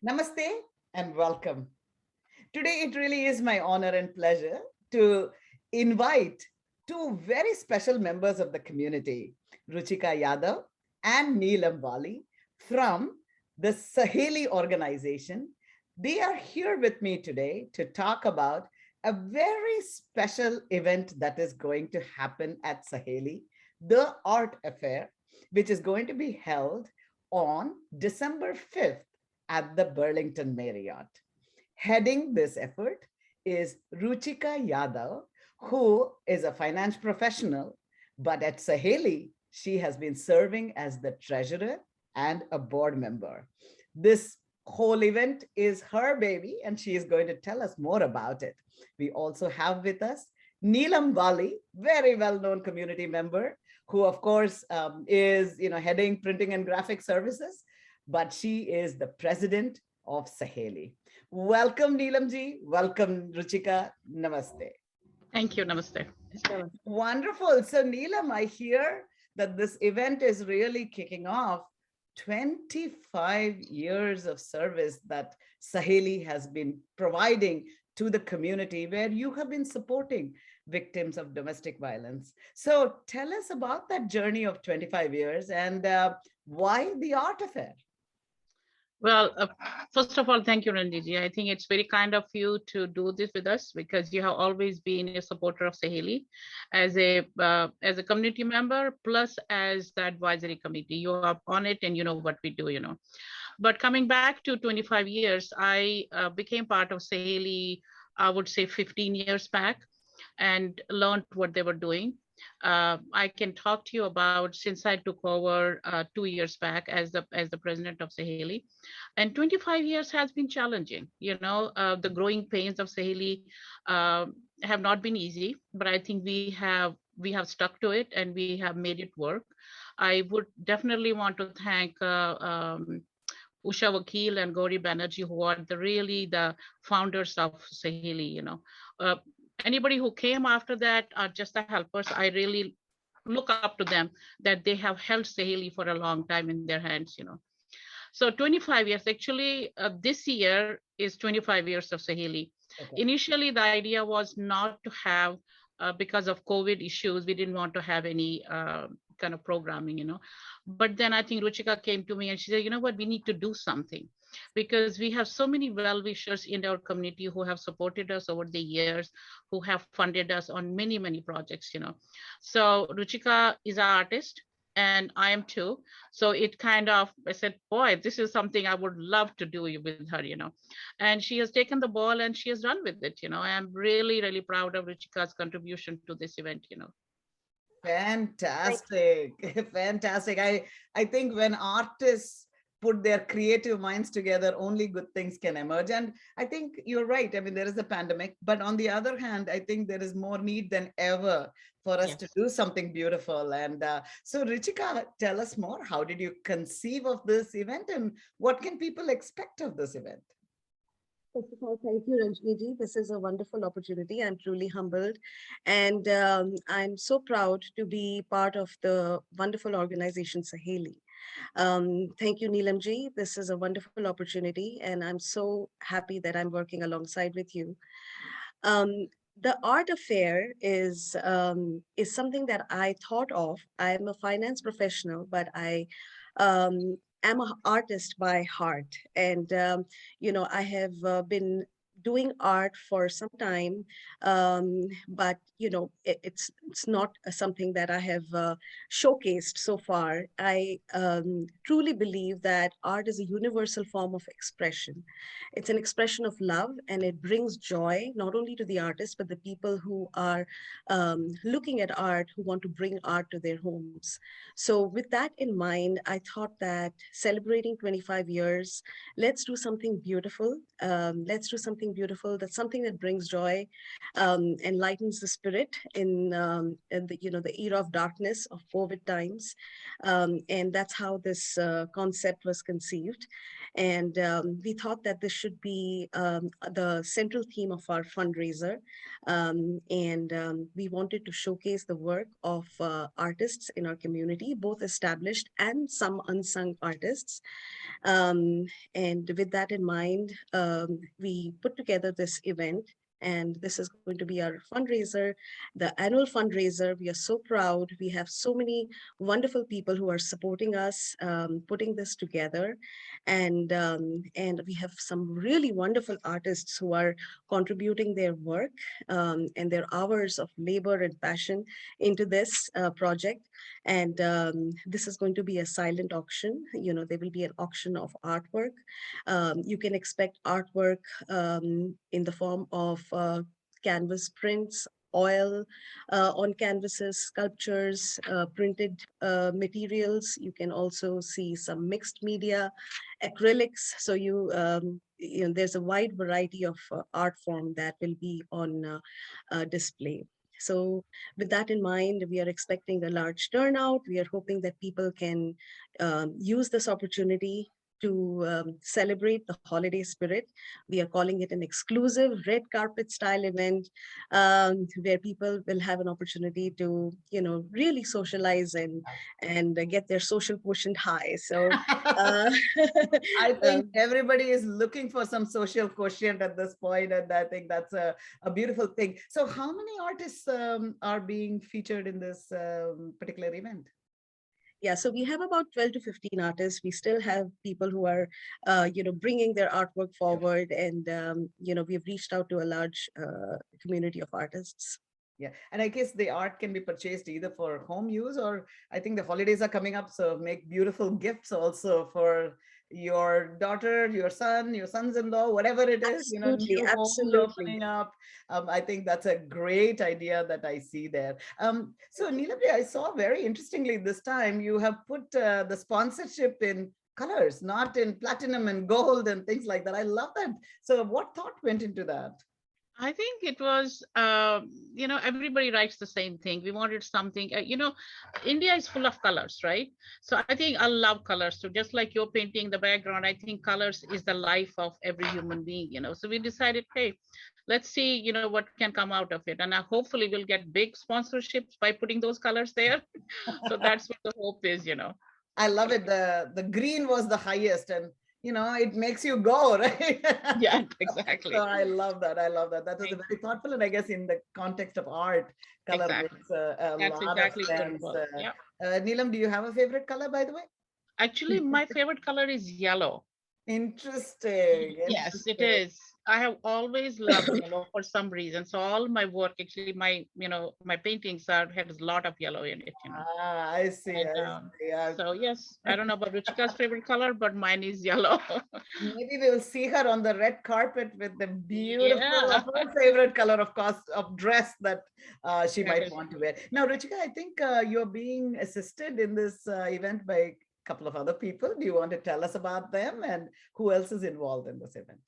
Namaste and welcome. Today, it really is my honor and pleasure to invite two very special members of the community, Ruchika Yadav and Neelam Wali from the Saheli organization. They are here with me today to talk about a very special event that is going to happen at Saheli, the Art Affair, which is going to be held on December 5th at the Burlington Marriott. Heading this effort is Ruchika Yadav, who is a finance professional, but at Saheli, she has been serving as the treasurer and a board member. This whole event is her baby, and she is going to tell us more about it. We also have with us Neelam Wali, very well-known community member, who of course is heading printing and graphic services, but she is the president of Saheli. Welcome, Neelam ji. Welcome, Ruchika. Namaste. Thank you. Namaste. Wonderful. So, Neelam, I hear that this event is really kicking off 25 years of service that Saheli has been providing to the community where you have been supporting victims of domestic violence. So, tell us about that journey of 25 years and why the art affair? Well, first of all, thank you, Ranjini. I think it's very kind of you to do this with us because you have always been a supporter of Saheli as a community member, plus as the advisory committee. You are on it and you know what we do. But coming back to 25 years, I became part of Saheli, I would say 15 years back, and learned what they were doing. I can talk to you about since I took over 2 years back as the president of Saheli, and 25 years has been challenging. The growing pains of Saheli have not been easy, but I think we have stuck to it and we have made it work. I would definitely want to thank Usha Vakil and Gauri Banerjee, who are really the founders of Saheli. Anybody who came after that are just the helpers. I really look up to them that they have held Saheli for a long time in their hands. So 25 years, actually, this year is 25 years of Saheli. Okay. Initially, the idea was not to have, because of COVID issues, we didn't want to have any kind of programming. But then I think Ruchika came to me and she said, you know what, we need to do something because we have so many well-wishers in our community who have supported us over the years, who have funded us on many, many projects. So Ruchika is an artist and I am too. So it kind of, I said, boy, this is something I would love to do with her. And she has taken the ball and she has run with it. I'm really, really proud of Ruchika's contribution to this event. Fantastic. Fantastic. I think when artists put their creative minds together, only good things can emerge. And I think you're right. I mean, there is a pandemic, but on the other hand, I think there is more need than ever for us to do something beautiful. And so Ruchika, tell us more. How did you conceive of this event and what can people expect of this event? First of all, thank you, Ranjani ji. This is a wonderful opportunity. I'm truly humbled. And I'm so proud to be part of the wonderful organization, Saheli. Thank you, Neelam ji. This is a wonderful opportunity. And I'm so happy that I'm working alongside with you. The art affair is something that I thought of. I'm a finance professional, but I'm an artist by heart. And, I have been doing art for some time, but it's not something that I have showcased so far. I truly believe that art is a universal form of expression. It's an expression of love, and it brings joy not only to the artist but the people who are looking at art, who want to bring art to their homes. So with that in mind, I thought that celebrating 25 years, let's do something beautiful. Let's do something something beautiful, that's something that brings joy, enlightens the spirit in the, the era of darkness of COVID times. And that's how this concept was conceived. And we thought that this should be the central theme of our fundraiser. And we wanted to showcase the work of artists in our community, both established and some unsung artists. Um, and with that in mind, we put together this event. And this is going to be our fundraiser, the annual fundraiser. We are so proud. We have so many wonderful people who are supporting us, putting this together. And we have some really wonderful artists who are contributing their work and their hours of labor and passion into this project. And this is going to be a silent auction. There will be an auction of artwork. You can expect artwork in the form of canvas prints, oil on canvases, sculptures, printed materials. You can also see some mixed media, acrylics. So there's a wide variety of art form that will be on display. So with that in mind, we are expecting a large turnout. We are hoping that people can use this opportunity to celebrate the holiday spirit. We are calling it an exclusive red carpet style event where people will have an opportunity to, really socialize and get their social quotient high. So I think um, everybody is looking for some social quotient at this point, and I think that's a beautiful thing. So, how many artists are being featured in this particular event? yeah, so we have about 12 to 15 artists. We still have people who are, bringing their artwork forward. And, we've reached out to a large community of artists. Yeah, and I guess the art can be purchased either for home use, or I think the holidays are coming up, so make beautiful gifts also for your daughter, your son, your sons-in-law, whatever it is, Absolutely, new homes absolutely. opening up. I think that's a great idea that I see there. So Neelam, I saw very interestingly this time you have put the sponsorship in colors, not in platinum and gold and things like that. I love that. So what thought went into that? I think it was, everybody writes the same thing. We wanted something, India is full of colors, right? So I think I love colors. So just like you're painting the background, I think colors is the life of every human being. So we decided, hey, let's see, what can come out of it. And hopefully we'll get big sponsorships by putting those colors there. So that's what the hope is. I love it. The green was the highest, and it makes you go, right? Yeah, So exactly. I love that. I love that. That was a very thoughtful, and I guess in the context of art, color Exactly. makes a That's lot of exactly what it sense. was. Yeah. Neelam, do you have a favorite color, by the way? Actually, my favorite color is yellow. Interesting. Yes, it Interesting. is. I have always loved yellow for some reason. So all my work, actually, my paintings has a lot of yellow in it. Ah, I see. And I see. Yeah. so yes, I don't know about Ruchika's favorite color, but mine is yellow. Maybe we'll see her on the red carpet with the beautiful, Yeah, her favorite color of cost of dress that she that might is want to wear. Now, Ruchika, I think you're being assisted in this event by a couple of other people. Do you want to tell us about them and who else is involved in this event?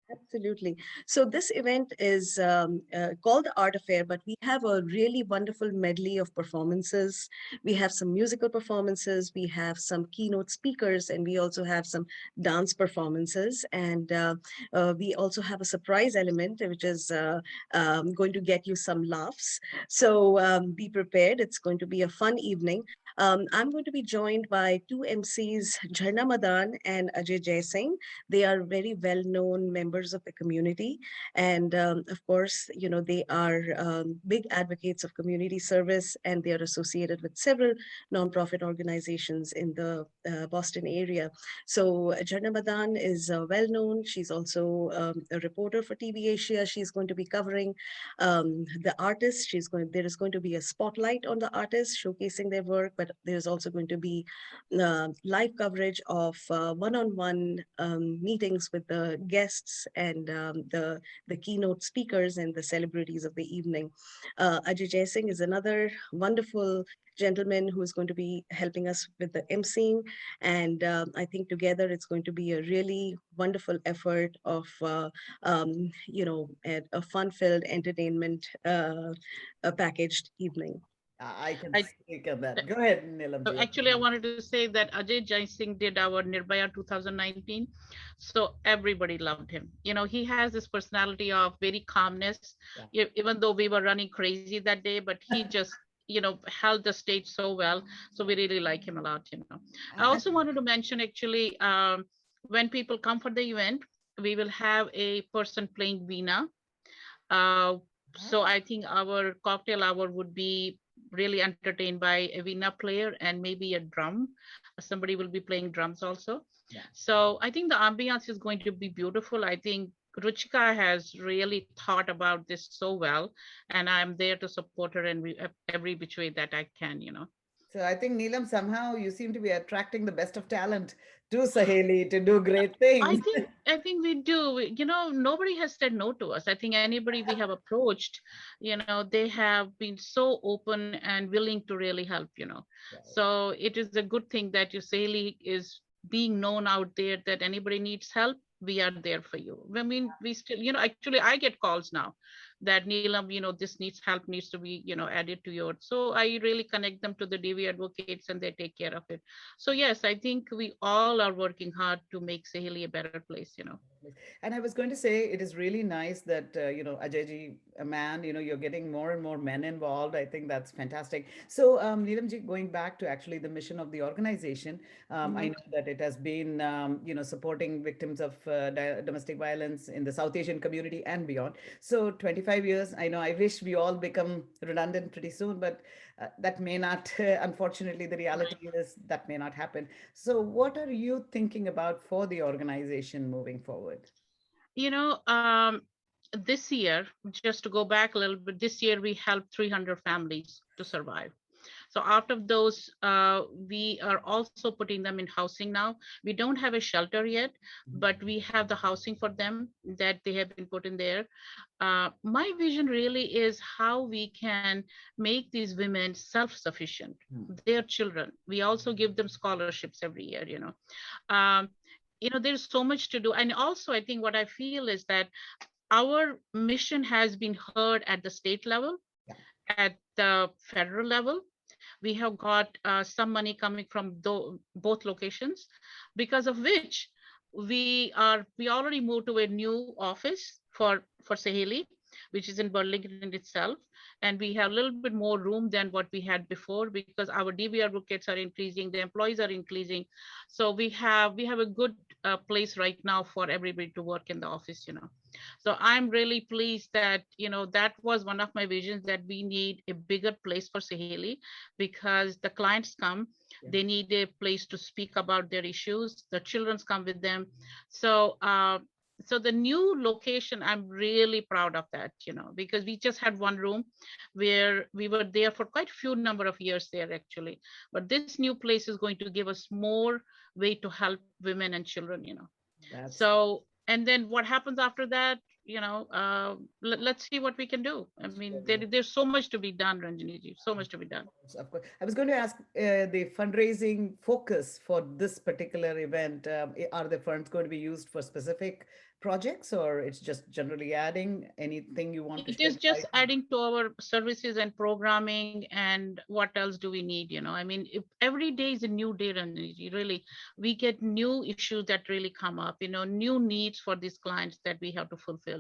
Absolutely. So this event is called the Art Affair, but we have a really wonderful medley of performances. We have some musical performances, we have some keynote speakers, and we also have some dance performances. And we also have a surprise element, which is going to get you some laughs. So be prepared. It's going to be a fun evening. I'm going to be joined by two MCs, Jharna Madan and Ajay Jaising. They are very well-known members of the community. And of course, they are big advocates of community service, and they are associated with several nonprofit organizations in the Boston area. So Jharna Madan is well-known. She's also a reporter for TV Asia. She's going to be covering the artists. There is going to be a spotlight on the artists, showcasing their work, but but there's also going to be live coverage of one-on-one meetings with the guests and the keynote speakers and the celebrities of the evening. Ajay Jaising is another wonderful gentleman who is going to be helping us with the emceeing. And I think together it's going to be a really wonderful effort of, a fun-filled entertainment packaged evening. I can I speak of that. Go ahead, Neelamji. actually I wanted to say that Ajay Jai Singh did our Nirbhaya 2019, so everybody loved him. He has this personality of very calmness, Yeah. even though we were running crazy that day, but he just held the stage so well. So we really like him a lot. I And also wanted to mention, actually, when people come for the event, we will have a person playing veena. uh, so I think our cocktail hour would be really entertained by a veena player and maybe a drum. Somebody will be playing drums also. yeah. So I think the ambiance is going to be beautiful. I think Ruchika has really thought about this so well, and I'm there to support her in every which way that I can. So I think Neelam, somehow you seem to be attracting the best of talent to Saheli to do great I things. think I think we do. Nobody has said no to us. I think anybody we have approached, they have been so open and willing to really help. Right. So it is a good thing that Yuseli is being known out there, that anybody needs help, we are there for you. I mean, we still, actually I get calls now that Neelam, this needs help, needs to be, added to your. So I really connect them to the DV advocates and they take care of it. So yes, I think we all are working hard to make Saheli a better place. And I was going to say, it is really nice that, Ajayji, a man, you're getting more and more men involved. I think that's fantastic. So, Neelamji, going back to actually the mission of the organization, I Mhm. know that it has been, supporting victims of domestic violence in the South Asian community and beyond. So, 25 years, I know I wish we all become redundant pretty soon, but that may not, unfortunately, the reality is that may not happen. So, what are you thinking about for the organization moving forward? You know, this year, just to go back a little bit, this year we helped 300 families to survive. So out of those, we are also putting them in housing now. We don't have a shelter yet, but we have the housing for them that they have been put in there. My vision really is how we can make these women self-sufficient, Hmm. their children. We also give them scholarships every year. Um, there's so much to do. And also, I think what I feel is that our mission has been heard at the state level, Yeah. at the federal level. We have got some money coming from both locations, because of which we already moved to a new office for Saheli, which is in Burlington itself, and we have a little bit more room than what we had before, because our DB advocates are increasing, the employees are increasing. So we have a good place right now for everybody to work in the office. So I'm really pleased that that was one of my visions, that we need a bigger place for Saheli, because the clients come, Yeah. they need a place to speak about their issues, the children's come with them. So the new location, I'm really proud of that, because we just had one room where we were there for quite a few number of years there actually. But this new place is going to give us more way to help women and children. That's So, and then what happens after that, let's see what we can do. I mean, there's so much to be done, Ranjani ji, so much to be done. of course. I was going to ask the fundraising focus for this particular event. Are the funds going to be used for specific projects, or it's just generally adding anything you want to It is shed just light on? adding to our services and programming, and what else do we need? I mean, if every day is a new day, Ranjani ji, really, we get new issues that really come up, new needs for these clients that we have to fulfill.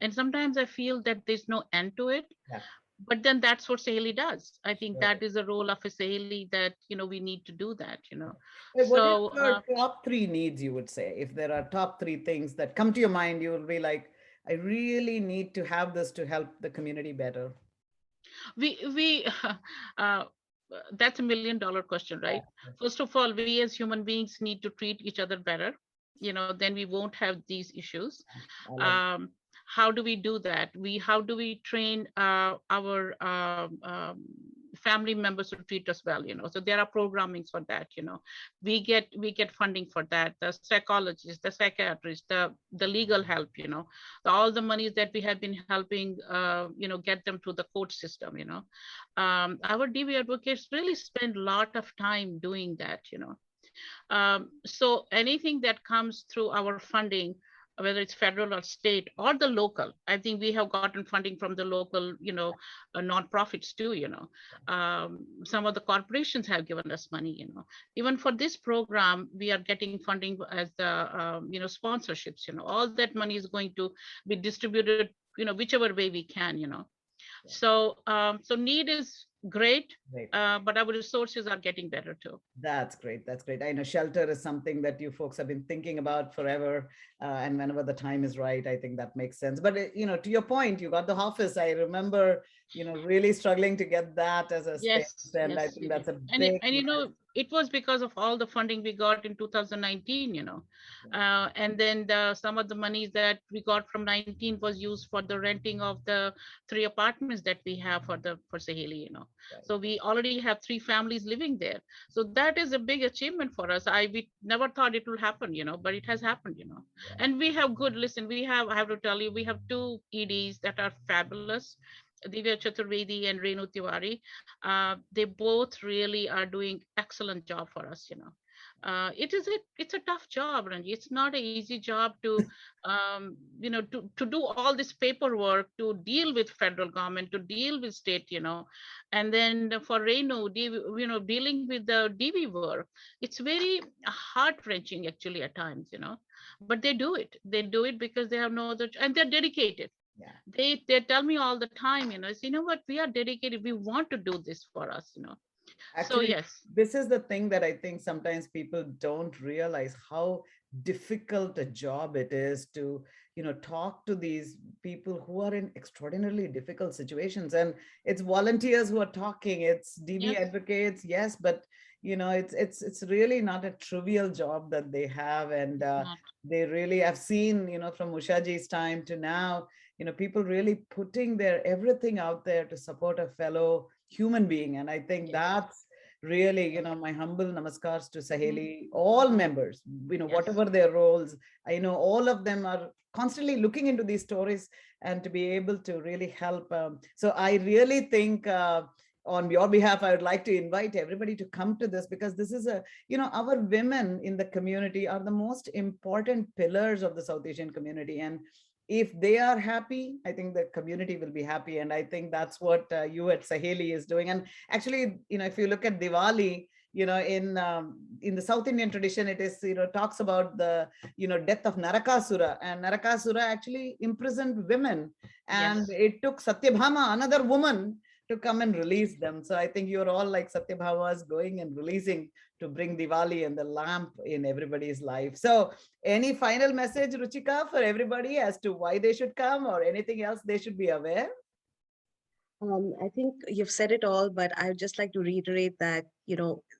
And sometimes I feel that there's no end to it, Yeah, but then that's what Saheli does. I think sure. that is the role of a Saheli, that we need to do that. What is So your top three needs, you would say? If there are top three things that come to your mind, you will be like, I really need to have this to help the community better. we uh, that's a $1 million question, right? Yeah, First of all, we as human beings need to treat each other better. Then we won't have these issues. I love. um, how do we do that? How do we train our family members to treat us well, so there are programmings for that. We get funding for that, the psychologists, the psychiatrists, the legal help, all the monies that we have been helping get them through the court system. Our DV advocates really spend a lot of time doing that. So anything that comes through our funding, whether it's federal or state or the local, I think we have gotten funding from the local, nonprofits too. Some of the corporations have given us money. Even for this program, we are getting funding as the, sponsorships. All that money is going to be distributed, whichever way we can. So need is great, Great. but our resources are getting better too. That's great. That's great. I know shelter is something that you folks have been thinking about forever. And whenever the time is right, I think that makes sense. But, to your point, you got the office. I remember, really struggling to get that as a space. Yes, And I yes, think that's a and big. it was because of all the funding we got in 2019, and then some of the monies that we got from 19 was used for the renting of the 3 apartments that we have for Saheli, Right. So we already have 3 families living there. So that is a big achievement for us. We never thought it will happen, but it has happened, Yeah. And we have good, listen, I have to tell you, we have 2 EDs that are fabulous. Divya Chaturvedi and Renu Tiwari, they both really are doing excellent job for us. It's a tough job, Ranji. It's not an easy job to do all this paperwork, to deal with federal government, to deal with state, and then for Renu, dealing with the DV work, it's very heart wrenching actually at times, but they do it. They do it because they have no other, and they're dedicated. Yeah. They tell me all the time, what, we are dedicated, we want to do this for us. So Actually, yes, this is the thing that I think sometimes people don't realize how difficult a job it is to, talk to these people who are in extraordinarily difficult situations. And it's volunteers who are talking, it's DB yes, advocates, yes, but it's really not a trivial job that they have. And it's not. they really, I've seen, from Ushaji's time to now, people really putting their everything out there to support a fellow human being. And I think Yes. that's really, my humble namaskars to Mhm. Saheli, all members, Yes. whatever their roles. I know all of them are constantly looking into these stories and to be able to really help. So I really think, on your behalf, I would like to invite everybody to come to this, because this is our women in the community are the most important pillars of the South Asian community. And if they are happy, I think the community will be happy. And I think that's what you at Saheli is doing. And actually, if you look at Diwali, in the South Indian tradition, it is, talks about the, death of Narakasura. And Narakasura actually imprisoned women. And Yes. it took Satyabhama, another woman, to come and release them. So I think you're all like Satyabhamas, going and releasing to bring Diwali and the lamp in everybody's life. So any final message, Ruchika, for everybody as to why they should come, or anything else they should be aware? I think you've said it all, but I would just like to reiterate that,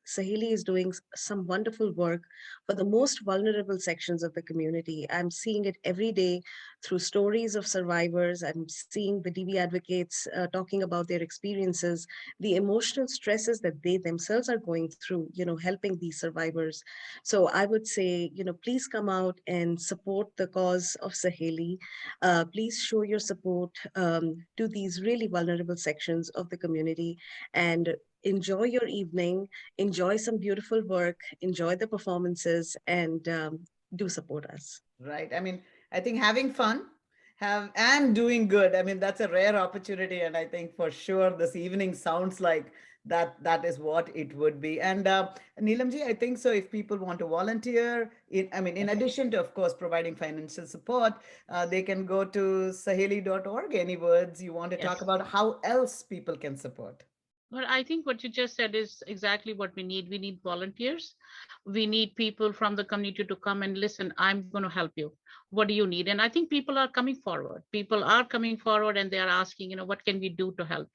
Saheli is doing some wonderful work for the most vulnerable sections of the community. I'm seeing it every day through stories of survivors. I'm seeing the DV advocates talking about their experiences, the emotional stresses that they themselves are going through, helping these survivors. So I would say, please come out and support the cause of Saheli. Please show your support to these really vulnerable sections of the community, and enjoy your evening, enjoy some beautiful work, enjoy the performances, and do support us. Right. I mean, I think having fun and doing good, I mean, that's a rare opportunity. And I think for sure this evening sounds like that is what it would be. And Neelamji, I think so, if people want to volunteer, in addition to, of course, providing financial support, they can go to saheli.org. Any words you want to talk Yes. about, how else people can support? Well, I think what you just said is exactly what we need. We need volunteers. We need people from the community to come and listen. I'm going to help you. What do you need? And I think people are coming forward. People are coming forward and they are asking, what can we do to help,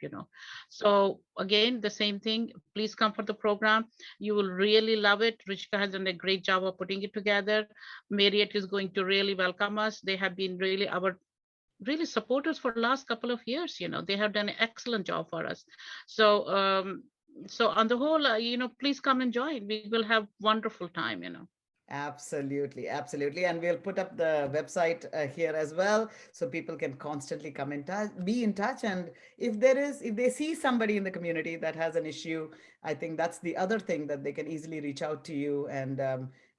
So again, the same thing. Please come for the program. You will really love it. Ruchika has done a great job of putting it together. Marriott is going to really welcome us. They have been really our really support us for the last couple of years. They have done an excellent job for us. So on the whole, please come and join. We will have wonderful time. Absolutely, absolutely. And we'll put up the website here as well, so people can constantly come in touch, be in touch. And if they see somebody in the community that has an issue, I think that's the other thing, that they can easily reach out to you. And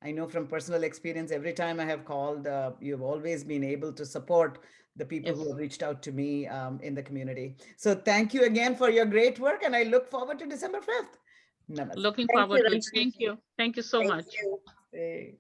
I know from personal experience, every time I have called, you've always been able to support the people who Yes. have reached out to me in the community. So thank you again for your great work, and I look forward to December 5th. Namaste. Looking Thank you, forward to it. Ranjani Thank ji. you. Thank you so Thank much. you. Namaste.